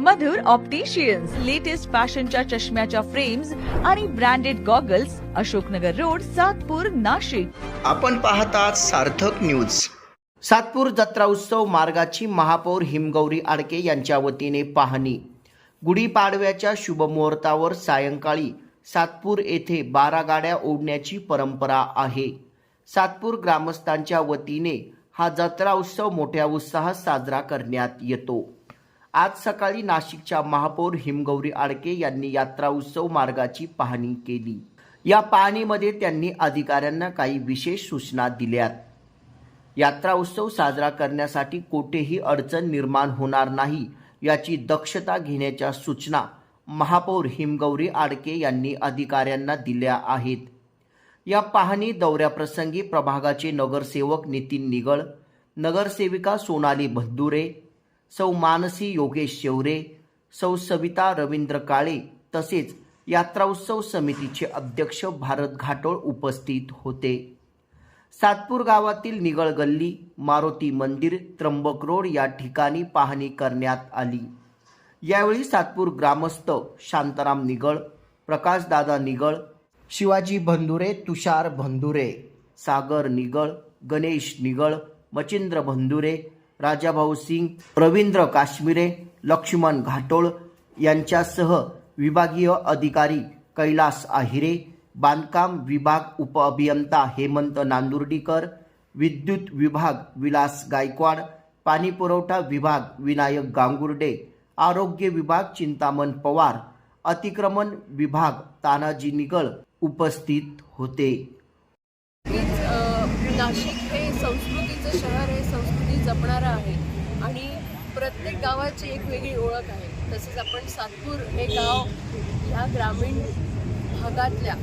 मधुर opticians latest फॅशनच्या चष्म्याच्या frames आणि branded goggles, Ashoknagar road, Satpur, Nashik. आपण पाहतात सार्थक न्यूज. सातपूर जत्रा उत्सव मार्गाची महापौर हिमगौरी आडके यांच्या वतीने पाहणी. गुढीपाडव्याच्या शुभमुहूर्तावर सायंकाळी सातपूर येथे 12 गाड्या ओढण्याची परंपरा आहे. सातपूर ग्रामस्थांच्या वतीने हा जत्रा उत्सव मोठ्या उत्साहात साजरा करण्यात येतो. आज सकाळी नाशिकच्या महापौर हिमगौरी आडके यांनी यात्रा उत्सव मार्गाची पाहणी केली. या पाहणीमध्ये त्यांनी अधिकाऱ्यांना काही विशेष सूचना दिल्यात. यात्रा उत्सव साजरा करण्यासाठी कोठेही अडचण निर्माण होणार नाही याची दक्षता घेण्याच्या सूचना महापौर हिमगौरी आडके यांनी अधिकाऱ्यांना दिल्या आहेत. या पाहणी दौऱ्याप्रसंगी प्रभागाचे नगरसेवक नितीन निगळ, नगरसेविका सोनाली बंधुरे, सौ मानसी योगेश शेवरे, सौ सविता रवींद्र काळे तसेच यात्रा उत्सव समितीचे अध्यक्ष भारत घाटोळ उपस्थित होते. सातपूर गावातील निगळ गल्ली, मारुती मंदिर, त्र्यंबक रोड या ठिकाणी पाहणी करण्यात आली. यावेळी सातपूर ग्रामस्थ शांताराम निगळ, प्रकाशदादा निगळ, शिवाजी बंधुरे, तुषार बंधुरे, सागर निगळ, गणेश निगळ, मचिंद्र बंधुरे, राजाभाऊ सिंग, रवींद्र काश्मीरे, लक्ष्मण घाटोळ यांच्यासह विभागीय अधिकारी कैलास आहिरे, बांधकाम विभाग उपअभियंता हेमंत नांदुर्डीकर, विद्युत विभाग विलास गायकवाड, पाणी पुरवठा विभाग विनायक गांगुर्डे, आरोग्य विभाग चिंतामण पवार, अतिक्रमण विभाग तानाजी निगळ उपस्थित होते. नाशिक हे संस्कृतीचं शहर आहे, संस्कृती जपणारं आहे आणि प्रत्येक गावाची एक वेगळी ओळख आहे. तसेच आपण सातपूर हे गाव ह्या ग्रामीण भागातल्या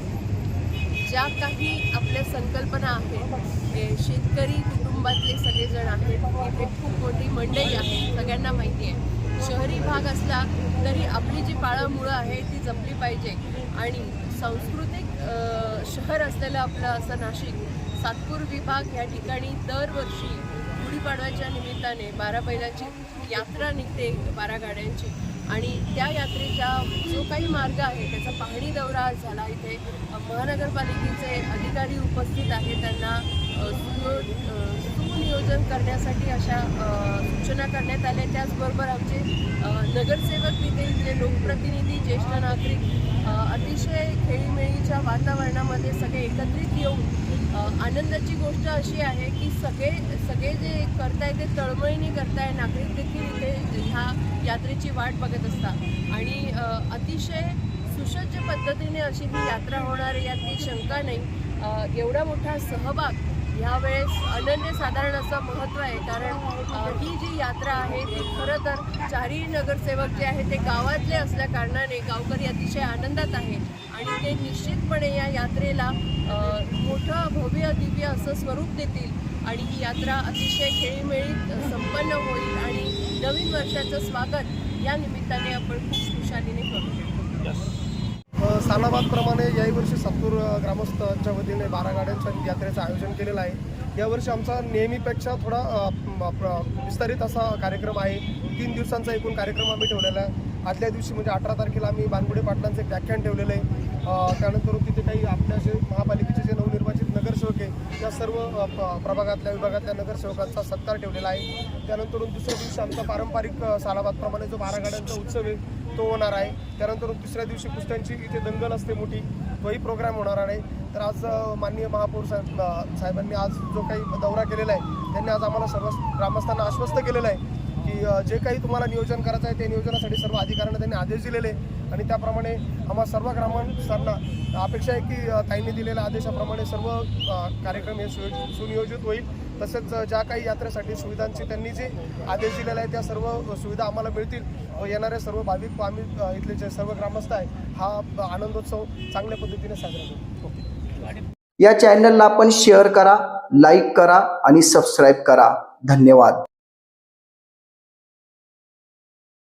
ज्या काही आपल्या संकल्पना आहेत, हे शेतकरी कुटुंबातले सगळेजण आहेत. इथे खूप मोठी मंडई आहे, सगळ्यांना माहिती आहे. शहरी भाग असला तरी आपली जी पाळंमुळं आहे ती जपली पाहिजे आणि सांस्कृतिक शहर असलेलं आपलं असं नाशिक सातपूर विभाग या ठिकाणी दरवर्षी गुढीपाडव्याच्या निमित्ताने 12 बैलाची यात्रा निघते, 12 गाड्यांची, आणि त्या यात्रेचा जो काही मार्ग आहे त्याचा पाहणी दौरा आज झाला. इथे महानगरपालिकेचे अधिकारी उपस्थित आहेत. त्यांना सुनियोजन करण्यासाठी अशा सूचना करण्यात आल्या. त्याचबरोबर आमचे नगरसेवक तिथे इथले लोकप्रतिनिधी, ज्येष्ठ नागरिक अतिशय खेळीमेळीच्या वातावरणामध्ये सगळे एकत्रित येऊन आनंदाची गोष्ट अशी आहे की सगळे जे करताय ते तळमळीने करताय. नागरिक देखील इथे ह्या यात्रेची वाट बघत असतात आणि अतिशय सुसज्ज पद्धतीने अशी ही यात्रा होणार आहे यात काही शंका नाही. एवढा मोठा सहभाग ह्यावेळेस अनन्यसाधारण असं महत्त्व आहे, कारण ही जी यात्रा आहे ती खरं तर चारही नगरसेवक जे आहे ते गावातले असल्या कारणाने गावकरी अतिशय आनंदात आहे आणि ते निश्चितपणे या यात्रेला मोठं भव्य दिव्य असं स्वरूप देतील आणि ही यात्रा अतिशय खेळीमेळीत संपन्न होईल आणि नवीन वर्षाचं स्वागत या निमित्ताने आपण खूप खुशालीने करू शकतो. सालाबादप्रमाणे याही वर्षी सातपूर ग्रामस्थांच्या वतीने 12 गाड्यांच्या यात्रेचं आयोजन केलेलं आहे. यावर्षी आमचा नेहमीपेक्षा थोडा विस्तारित असा कार्यक्रम आहे. 3 दिवसांचा एकूण कार्यक्रम आम्ही ठेवलेला आहे. आदल्या दिवशी म्हणजे 18 तारखेला आम्ही बानगुडे पाटलांचं एक व्याख्यान ठेवलेलं आहे. त्यानंतर तिथे काही आपल्या जे महापालिकेचे जे नवनिर्वाचित नगरसेवक आहे त्या सर्व प्रभागातल्या विभागातल्या नगरसेवकांचा सत्कार ठेवलेला आहे. त्यानंतर दुसऱ्या दिवशी आमचा पारंपरिक सालाबादप्रमाणे जो 12 गाड्यांचा उत्सव आहे तो होणार आहे. त्यानंतर तिसऱ्या दिवशी कुस्त्यांची इथे दंगल असते मोठी, तोही प्रोग्राम होणार आहे. तर आज माननीय महापौर साहेबांनी आज जो काही दौरा केलेला आहे त्यांनी आज आम्हाला सर्व ग्रामस्थांना आश्वस्त केलेलं आहे की जे काही तुम्हाला नियोजन करायचं आहे ते नियोजनासाठी सर्व अधिकाऱ्यांना त्यांनी आदेश दिलेले आणि त्याप्रमाणे आम्हा सर्व ग्रामस्थांना अपेक्षा आहे की ताईंनी दिलेल्या आदेशाप्रमाणे सर्व कार्यक्रम हे सुनियोजित होईल. तसेच ज्या काही यात्रेसाठी सुविधांची त्यांनी जे आदेश दिलेला आहे त्या सर्व सुविधा आम्हाला मिळतील व येणाऱ्या सर्व भाविक आम्ही इथले जे सर्व ग्रामस्थ आहे हा आनंदोत्सव चांगल्या पद्धतीने साजरा करू. या चॅनलला आपण शेअर करा, लाईक करा आणि सबस्क्राईब करा. धन्यवाद.